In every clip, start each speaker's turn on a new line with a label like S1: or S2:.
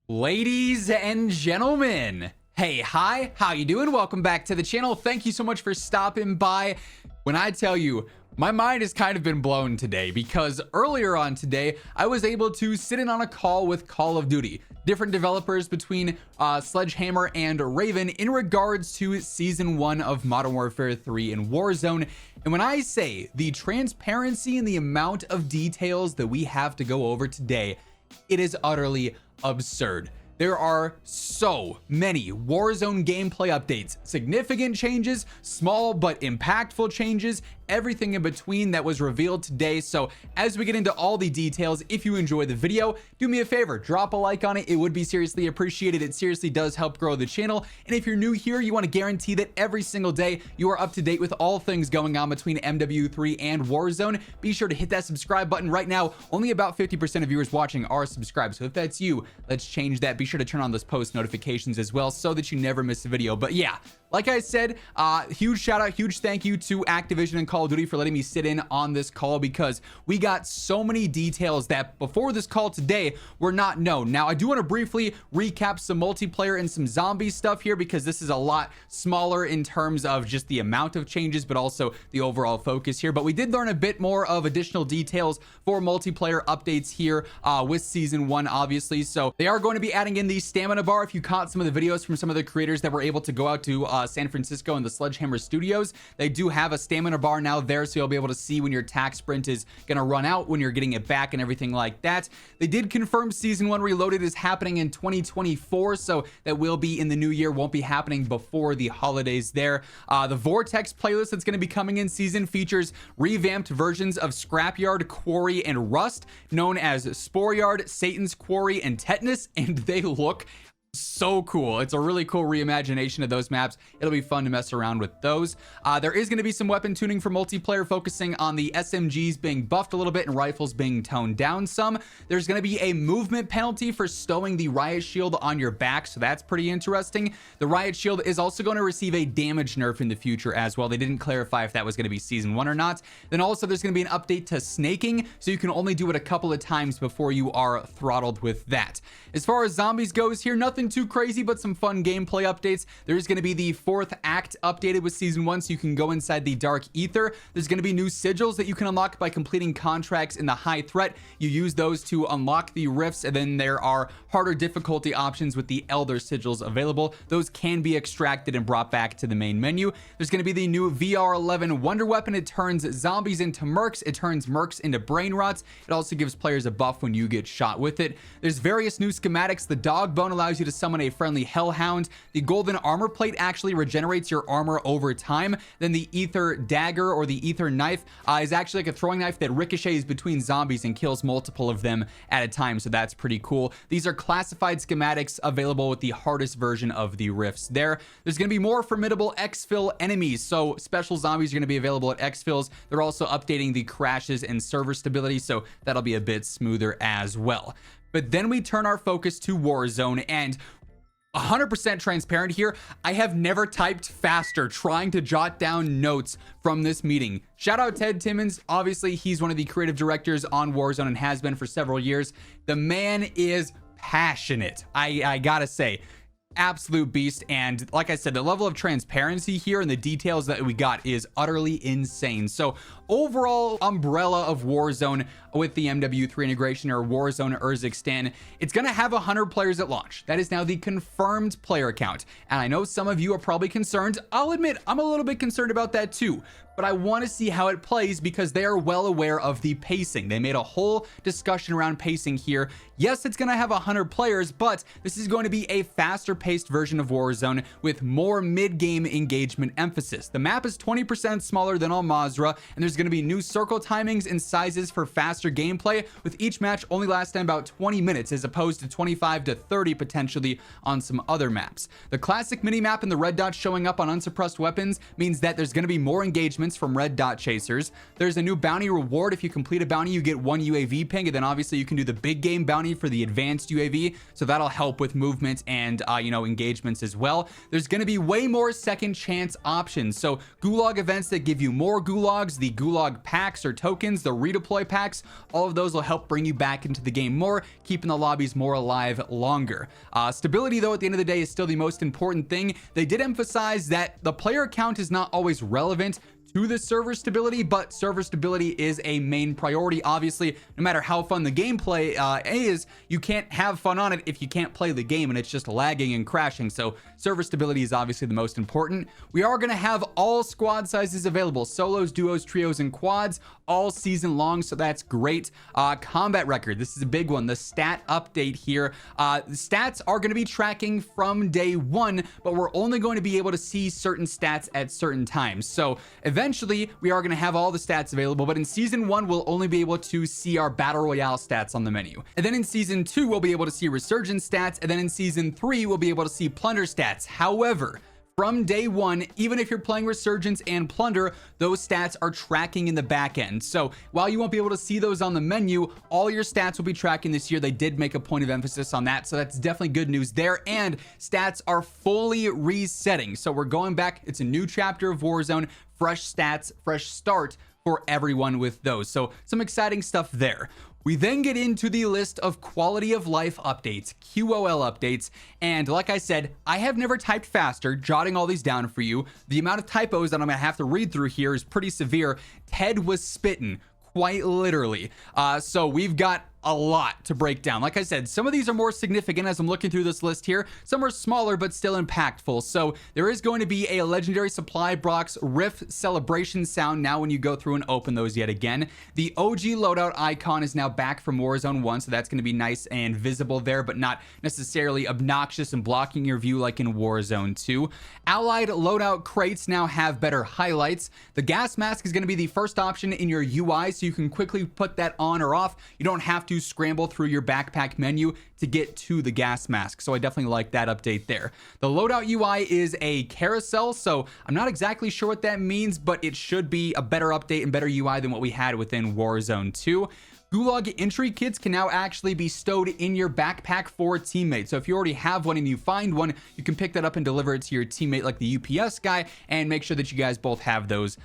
S1: Ladies and gentlemen, hey, hi, how you doing? Welcome back to the channel. Thank you so much for stopping by. When I tell you, my mind has kind of been blown today because earlier on today, I was able to sit in on a call with Call of Duty, different developers between Sledgehammer and Raven in regards to Season 1 of Modern Warfare 3 in Warzone. And when I say the transparency and the amount of details that we have to go over today, it is utterly absurd. There are so many Warzone gameplay updates, significant changes, small but impactful changes, everything in between that was revealed today. So as we get into all the details, if you enjoy the video, do me a favor, drop a like on it. It would be seriously appreciated. It seriously does help grow the channel. And if you're new here, you want to guarantee that every single day you are up to date with all things going on between MW3 and Warzone. Be sure to hit that subscribe button right now. Only about 50% of viewers watching are subscribed. So if that's you, let's change that. Be sure to turn on those post notifications as well so that you never miss a video. But yeah, like I said, huge shout out, huge thank you to Activision and Call of Duty for letting me sit in on this call because we got so many details that before this call today were not known. Now, I do want to briefly recap some multiplayer and some zombie stuff here because this is a lot smaller in terms of just the amount of changes, but also the overall focus here. But we did learn a bit more of additional details for multiplayer updates here with Season 1, obviously. So they are going to be adding in the stamina bar. If you caught some of the videos from some of the creators that were able to go out to San Francisco and the Sledgehammer Studios, they do have a stamina bar now there, so you'll be able to see when your attack sprint is going to run out, when you're getting it back and everything like that. They did confirm Season 1 Reloaded is happening in 2024, so that will be in the new year, won't be happening before the holidays there. The Vortex playlist that's going to be coming in season features revamped versions of Scrapyard, Quarry, and Rust, known as Sporeyard, Satan's Quarry, and Tetanus, and they look so cool. It's a really cool reimagination of those maps. It'll be fun to mess around with those. There is going to be some weapon tuning for multiplayer, focusing on the SMGs being buffed a little bit and rifles being toned down some. There's going to be a movement penalty for stowing the riot shield on your back, so that's pretty interesting. The riot shield is also going to receive a damage nerf in the future as well. They didn't clarify if that was going to be Season 1 or not. Then also there's going to be an update to snaking, so you can only do it a couple of times before you are throttled with that. As far as zombies goes here, nothing too crazy, but some fun gameplay updates. There's going to be the 4th act updated with Season 1, so you can go inside the Dark Ether. There's going to be new sigils that you can unlock by completing contracts in the High Threat. You use those to unlock the rifts, and then there are harder difficulty options with the Elder sigils available. Those can be extracted and brought back to the main menu. There's going to be the new VR11 Wonder Weapon. It turns zombies into mercs. It turns mercs into brain rots. It also gives players a buff when you get shot with it. There's various new schematics. The dog bone allows you to summon a friendly hellhound. The golden armor plate actually regenerates your armor over time. Then the ether dagger, or the ether knife, is actually like a throwing knife that ricochets between zombies and kills multiple of them at a time, so that's pretty cool. These are classified schematics available with the hardest version of the rifts there. There's going to be more formidable exfil enemies, so special zombies are going to be available at exfils. They're also updating the crashes and server stability, so that'll be a bit smoother as well. But then we turn our focus to Warzone, and 100% transparent here, I have never typed faster trying to jot down notes from this meeting. Shout out Ted Timmons. Obviously, he's one of the creative directors on Warzone and has been for several years. The man is passionate. I gotta say, absolute beast. And like I said, the level of transparency here and the details that we got is utterly insane. So overall umbrella of Warzone with the MW3 integration, or Warzone Urzikstan, it's going to have 100 players at launch. That is now the confirmed player count. And I know some of you are probably concerned. I'll admit I'm a little bit concerned about that too, but I want to see how it plays because they are well aware of the pacing. They made a whole discussion around pacing here. Yes, it's going to have 100 players, but this is going to be a faster paced version of Warzone with more mid-game engagement emphasis. The map is 20% smaller than Al Mazrah, and there's going to be new circle timings and sizes for faster gameplay, with each match only lasting about 20 minutes as opposed to 25 to 30 potentially on some other maps. The classic minimap and the red dot showing up on unsuppressed weapons means that there's going to be more engagements from red dot chasers. There's a new bounty reward. If you complete a bounty, you get 1 UAV ping, and then obviously you can do the big game bounty for the advanced UAV, so that'll help with movement and engagements as well. There's going to be way more second chance options, so gulag events that give you more gulags, the gulag Gulag packs or tokens, the redeploy packs. All of those will help bring you back into the game more, keeping the lobbies more alive longer. Stability, though, at the end of the day is still the most important thing. They did emphasize that the player count is not always relevant to the server stability, but server stability is a main priority. Obviously, no matter how fun the gameplay is, you can't have fun on it if you can't play the game and it's just lagging and crashing. So server stability is obviously the most important. We are going to have all squad sizes available: solos, duos, trios, and quads, all season long, so that's great. Combat record, this is a big one. The stat update here. The stats are going to be tracking from day one, but we're only going to be able to see certain stats at certain times. So eventually we are going to have all the stats available, but in season 1 we'll only be able to see our battle royale stats on the menu, and then in season 2 we'll be able to see resurgence stats, and then in season 3 we'll be able to see plunder stats. However, from day one, even if you're playing Resurgence and Plunder, those stats are tracking in the back end. So while you won't be able to see those on the menu, all your stats will be tracking this year. They did make a point of emphasis on that, so that's definitely good news there. And stats are fully resetting. So we're going back. It's a new chapter of Warzone, fresh stats, fresh start for everyone with those. So some exciting stuff there. We then get into the list of quality of life updates, QOL updates, and like I said, I have never typed faster, jotting all these down for you. The amount of typos that I'm gonna have to read through here is pretty severe. Ted was spitting, quite literally. So we've got a lot to break down. Like I said, some of these are more significant as I'm looking through this list here. Some are smaller but still impactful. So there is going to be a legendary supply box riff celebration sound now when you go through and open those yet again. The OG loadout icon is now back from Warzone 1, so that's going to be nice and visible there, but not necessarily obnoxious and blocking your view like in Warzone 2. Allied loadout crates now have better highlights. The gas mask is going to be the first option in your UI, so you can quickly put that on or off. You don't have to scramble through your backpack menu to get to the gas mask, so I definitely like that update there. The loadout UI is a carousel, so I'm not exactly sure what that means, but it should be a better update and better UI than what we had within Warzone 2. Gulag entry kits can now actually be stowed in your backpack for teammates. So if you already have one and you find one, you can pick that up and deliver it to your teammate like the UPS guy and make sure that you guys both have those,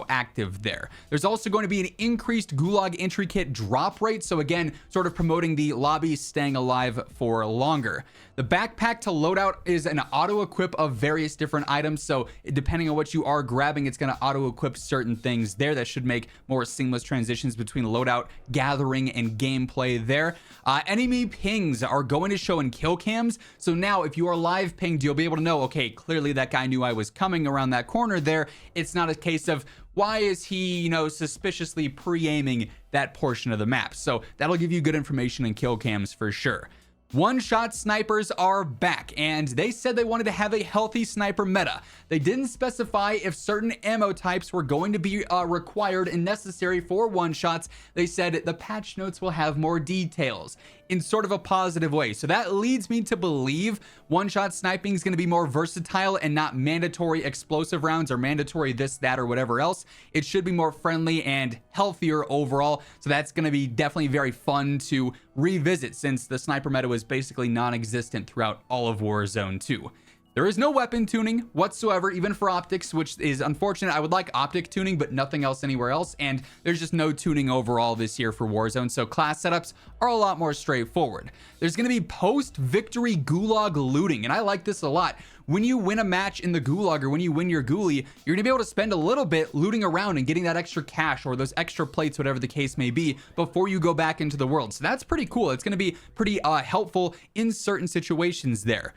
S1: active there. There's also going to be an increased Gulag entry kit drop rate. So again, sort of promoting the lobby staying alive for longer. The backpack to loadout is an auto equip of various different items. So depending on what you are grabbing, it's going to auto equip certain things there. That should make more seamless transitions between loadout, gathering, and gameplay there. Enemy pings are going to show in kill cams. So now if you are live pinged, you'll be able to know, okay, clearly that guy knew I was coming around that corner there. It's not a case of, why is he, suspiciously pre-aiming that portion of the map? So that'll give you good information in kill cams for sure. One-shot snipers are back, and they said they wanted to have a healthy sniper meta. They didn't specify if certain ammo types were going to be required and necessary for one-shots. They said the patch notes will have more details in sort of a positive way. So that leads me to believe one-shot sniping is going to be more versatile and not mandatory explosive rounds or mandatory this, that, or whatever else. It should be more friendly and healthier overall. So that's going to be definitely very fun to revisit, since the sniper meta was basically non-existent throughout all of Warzone 2. There is no weapon tuning whatsoever, even for optics, which is unfortunate. I would like optic tuning, but nothing else anywhere else. And there's just no tuning overall this year for Warzone. So class setups are a lot more straightforward. There's going to be post-victory Gulag looting, and I like this a lot. When you win a match in the Gulag, or when you win your ghoulie, you're gonna be able to spend a little bit looting around and getting that extra cash or those extra plates, whatever the case may be, before you go back into the world. So that's pretty cool. It's gonna be pretty helpful in certain situations there.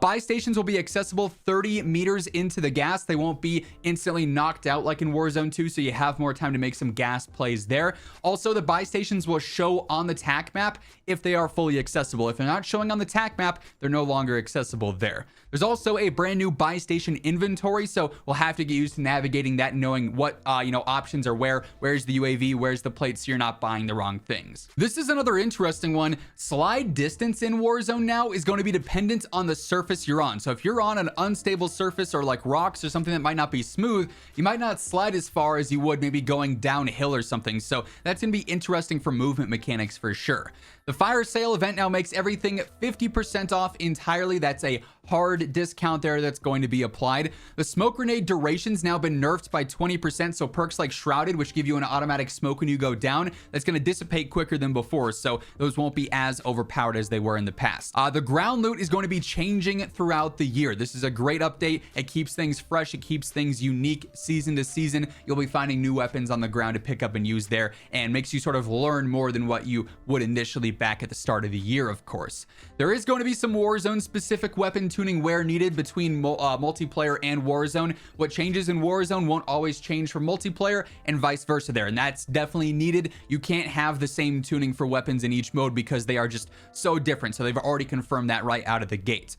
S1: Buy stations will be accessible 30 meters into the gas. They won't be instantly knocked out like in Warzone 2, so you have more time to make some gas plays there. Also, the buy stations will show on the TAC map if they are fully accessible. If they're not showing on the TAC map, they're no longer accessible there. There's also a brand new buy station inventory, so we'll have to get used to navigating that, knowing what options are where's the UAV, where's the plate, so you're not buying the wrong things. This is another interesting one. Slide distance in Warzone now is going to be dependent on the surface you're on. So if you're on an unstable surface or like rocks or something that might not be smooth, you might not slide as far as you would maybe going downhill or something. So that's going to be interesting for movement mechanics for sure. The fire sale event now makes everything 50% off entirely. That's a hard discount there that's going to be applied. The smoke grenade duration's now been nerfed by 20%, so perks like Shrouded, which give you an automatic smoke when you go down, that's going to dissipate quicker than before, so those won't be as overpowered as they were in the past. The ground loot is going to be changing throughout the year. This is a great update. It keeps things fresh. It keeps things unique season to season. You'll be finding new weapons on the ground to pick up and use there, and makes you sort of learn more than what you would initially back at the start of the year, of course. There is going to be some Warzone specific weapon tuning where needed between multiplayer and Warzone. What changes in Warzone won't always change for multiplayer, and vice versa there, and that's definitely needed. You can't have the same tuning for weapons in each mode because they are just so different, so they've already confirmed that right out of the gate.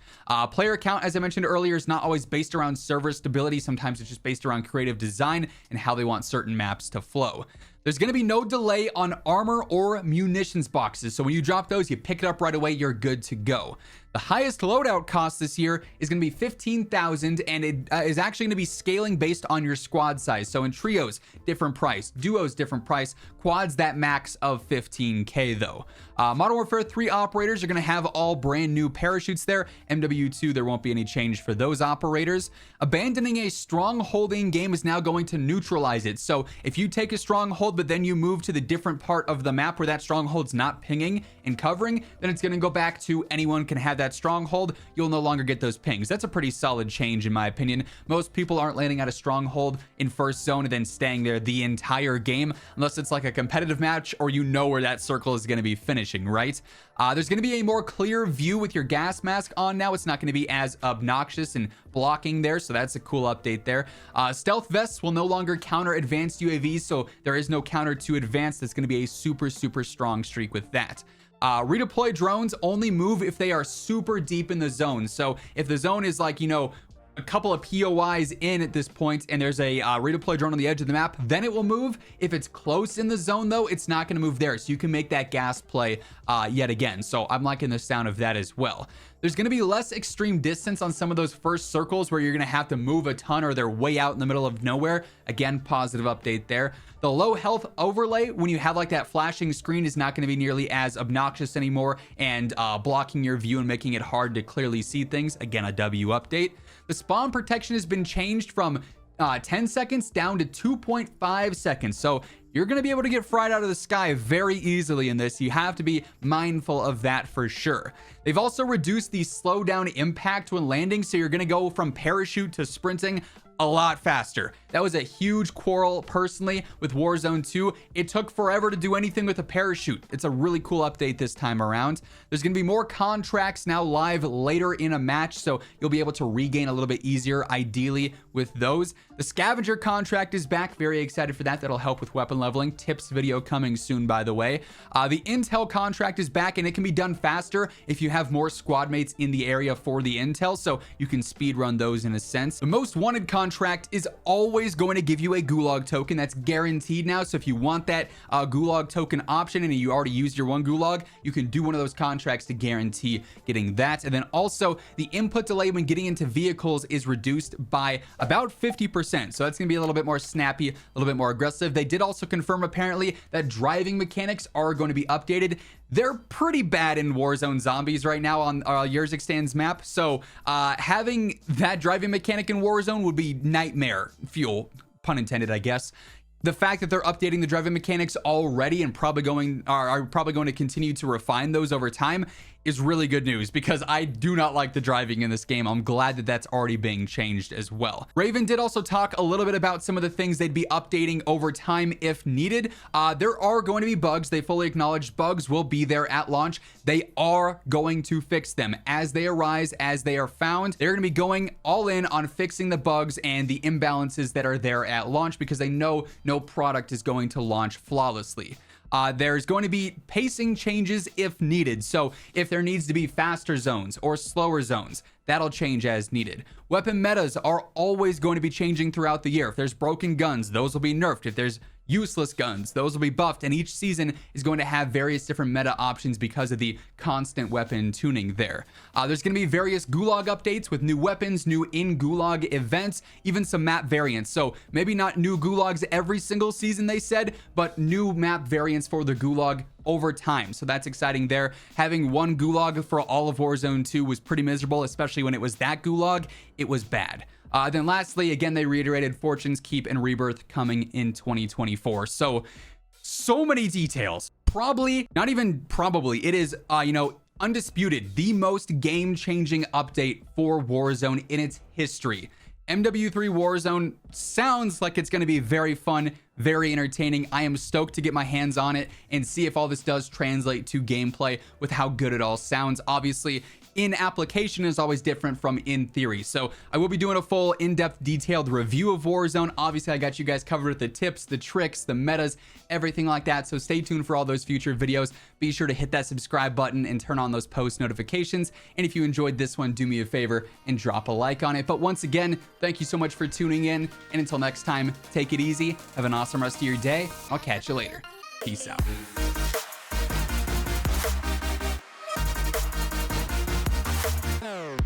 S1: Player count, as I mentioned earlier, is not always based around server stability. Sometimes it's just based around creative design and how they want certain maps to flow. There's going to be no delay on armor or munitions boxes, so when you drop those, you pick it up right away, you're good to go. The highest loadout cost this year is going to be 15,000, and it is actually going to be scaling based on your squad size. So in trios, different price, duos, different price, quads, that max of 15k though. Modern Warfare 3 operators are going to have all brand new parachutes there. MW2, there won't be any change for those operators. Abandoning a strongholding game is now going to neutralize it. So if you take a stronghold, but then you move to the different part of the map where that stronghold's not pinging and covering, then it's going to go back to anyone can have that stronghold. You'll no longer get those pings. That's a pretty solid change in my opinion. Most people aren't landing at a stronghold in first zone and then staying there the entire game, unless it's like a competitive match or you know where that circle is going to be finishing, right? There's going to be a more clear view with your gas mask on now. It's not going to be as obnoxious and blocking there, so that's a cool update there. Stealth vests will no longer counter advanced UAVs, so there is no counter to advanced. That's going to be a super strong streak with that. Redeploy drones only move if they are super deep in the zone. So if the zone is like, you know, a couple of POIs in at this point and there's a redeploy drone on the edge of the map, then it will move. If it's close in the zone though, it's not going to move there, so you can make that gas play yet again. So I'm liking the sound of that as well. There's going to be less extreme distance on some of those first circles where you're going to have to move a ton or they're way out in the middle of nowhere. Again, positive update there. The low health overlay, when you have like that flashing screen, is not going to be nearly as obnoxious anymore and blocking your view and making it hard to clearly see things. Again, a W update. The spawn protection has been changed from 10 seconds down to 2.5 seconds. So you're going to be able to get fried out of the sky very easily in this. You have to be mindful of that for sure. They've also reduced the slowdown impact when landing, so you're going to go from parachute to sprinting a lot faster. That was a huge quarrel personally with Warzone 2. It took forever to do anything with a parachute. It's a really cool update this time around. There's going to be more contracts now live later in a match, so you'll be able to regain a little bit easier ideally with those. The scavenger contract is back. Very excited for that. That'll help with weapon leveling. Tips video coming soon, by the way. The intel contract is back, and it can be done faster if you have more squad mates in the area for the intel, so you can speed run those in a sense. The most wanted contract is always going to give you a gulag token. That's guaranteed now, so if you want that gulag token option and you already used your one gulag, you can do one of those contracts to guarantee getting that. And then also the input delay when getting into vehicles is reduced by about 50%, so that's gonna be a little bit more snappy, a little bit more aggressive. They did also confirm apparently that driving mechanics are going to be updated. They're pretty bad in Warzone Zombies right now on Yerzikstan's map, so having that driving mechanic in Warzone would be nightmare fuel, pun intended, I guess. The fact that they're updating the driving mechanics already and are probably going to continue to refine those over time is really good news, because I do not like the driving in this game. I'm glad that that's already being changed as well. Raven did also talk a little bit about some of the things they'd be updating over time if needed. There are going to be bugs. They fully acknowledged bugs will be there at launch. They are going to fix them as they arise, as they are found. They're going to be going all in on fixing the bugs and the imbalances that are there at launch, because they know no product is going to launch flawlessly. There's going to be pacing changes if needed. So if there needs to be faster zones or slower zones, that'll change as needed. Weapon metas are always going to be changing throughout the year. If there's broken guns, those will be nerfed. If there's useless guns, those will be buffed, and each season is going to have various different meta options because of the constant weapon tuning there. There's going to be various gulag updates with new weapons, new in gulag events, even some map variants. So maybe not new gulags every single season, they said, but new map variants for the gulag over time. So that's exciting there. Having one gulag for all of Warzone 2 was pretty miserable, especially when it was that gulag. It was bad. Then lastly, again, they reiterated Fortune's Keep and Rebirth coming in 2024. So many details. Probably, not even probably, it is, undisputed, the most game-changing update for Warzone in its history. MW3 Warzone sounds like it's going to be very fun, very entertaining. I am stoked to get my hands on it and see if all this does translate to gameplay with how good it all sounds. Obviously, in application is always different from in theory. So I will be doing a full in-depth detailed review of Warzone. Obviously, I got you guys covered with the tips, the tricks, the metas, everything like that. So stay tuned for all those future videos. Be sure to hit that subscribe button and turn on those post notifications. And if you enjoyed this one, do me a favor and drop a like on it. But once again, thank you so much for tuning in. And until next time, take it easy. Have an awesome rest of your day. I'll catch you later. Peace out.
S2: Oh.